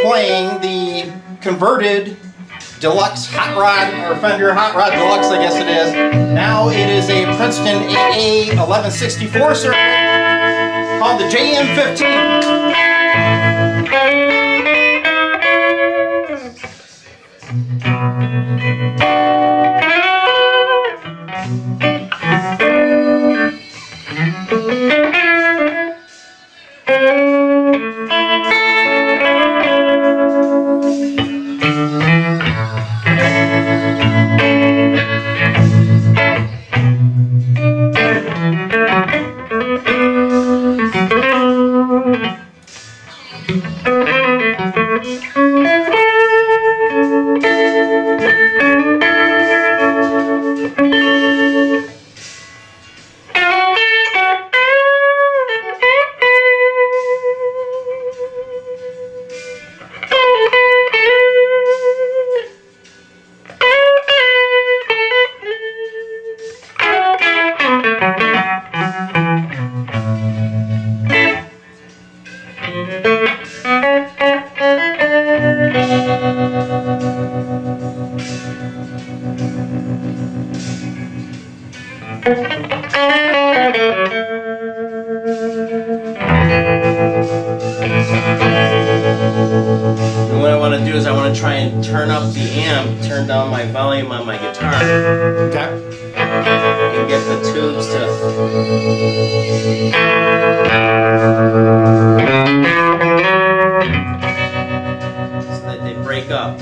playing the converted Deluxe Hot Rod, or Fender Hot Rod Deluxe, I guess it is. Now it is a Princeton AA1164 circuit called the JM15. And what I want to do is I want to try and turn up the amp, turn down my volume on my guitar. Okay. And get the tubes to... so that they break up.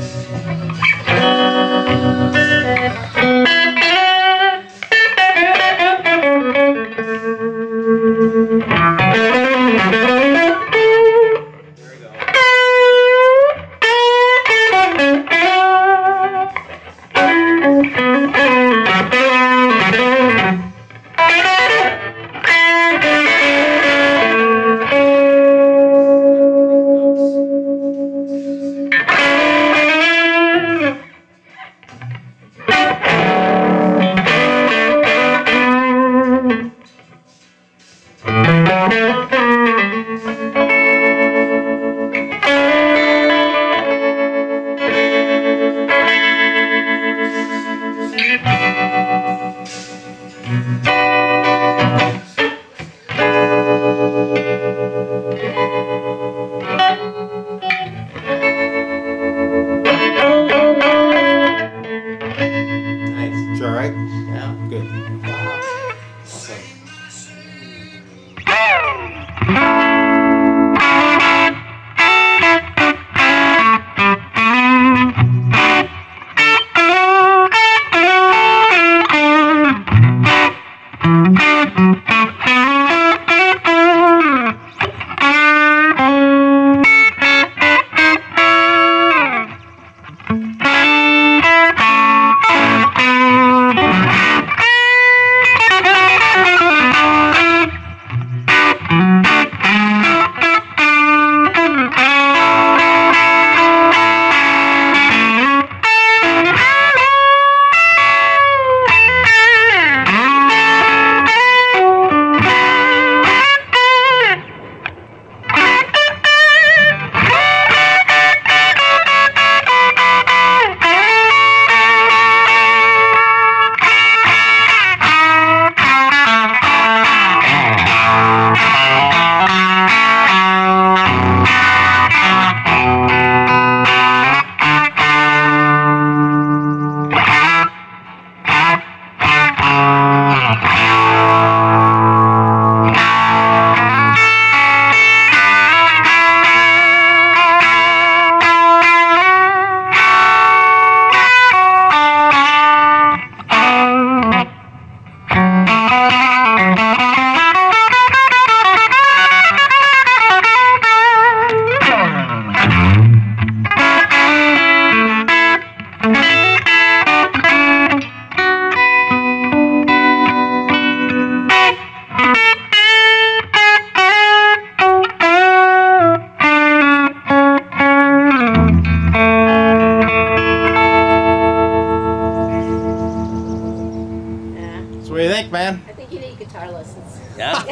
What do you think, man? I think you need guitar lessons. Yeah.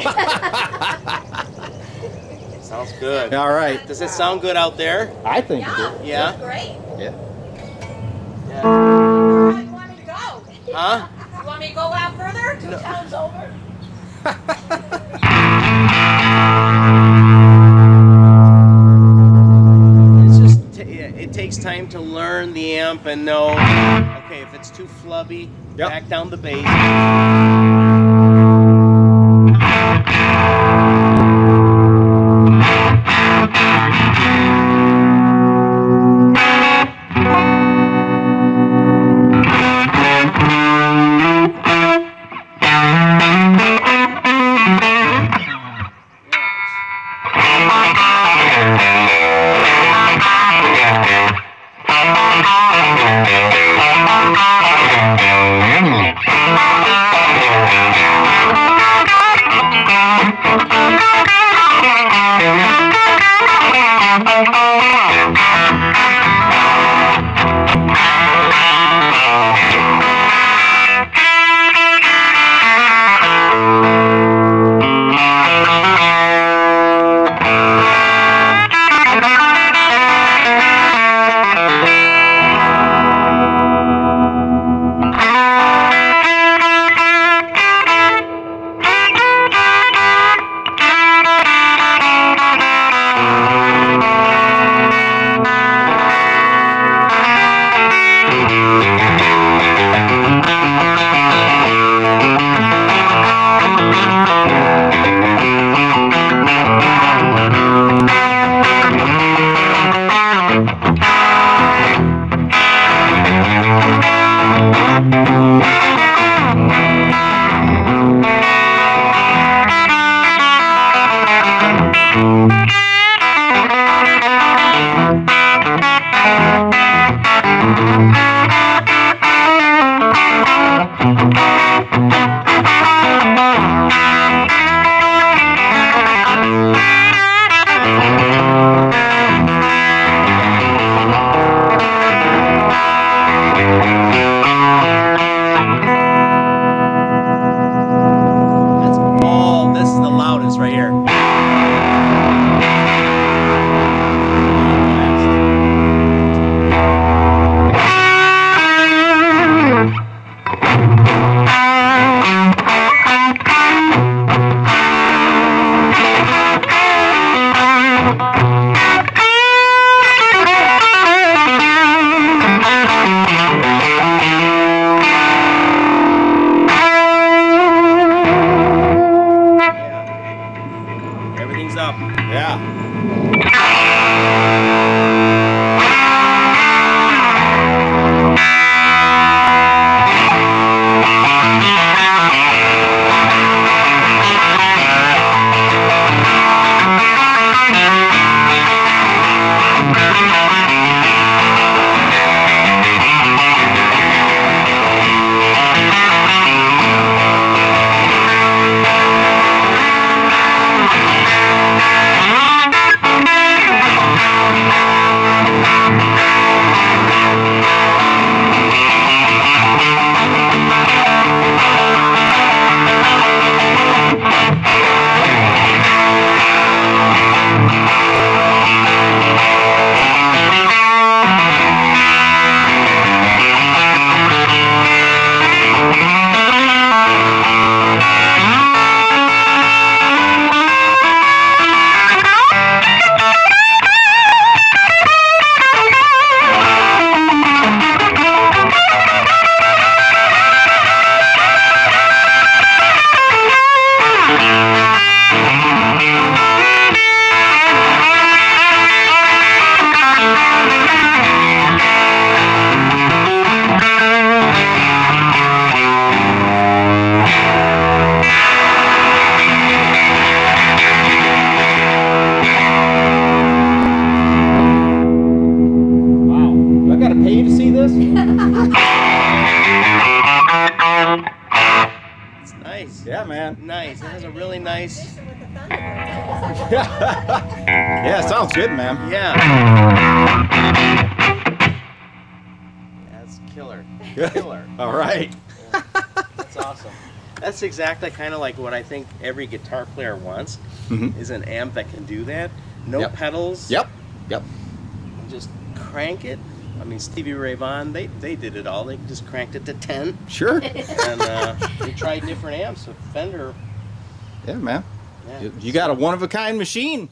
Sounds good. All right. Does it sound good out there? I think it did. Yeah? Great. Yeah. Yeah. Where do you want me to go? Huh? You want me to go out further? 2 towns over? It's just, it takes time to learn the amp and know, okay, if it's too flubby, back down the bass. Yeah, man. Nice. It has a really nice... Yeah, sounds good, man. Yeah. That's killer. Killer. All right. Yeah. That's awesome. That's exactly kind of like what I think every guitar player wants, is an amp that can do that. No pedals. Yep. Just crank it. I mean, Stevie Ray Vaughan, they did it all. They just cranked it to 10. Sure. And we tried different amps with Fender. Yeah, man. Yeah. You got a one-of-a-kind machine.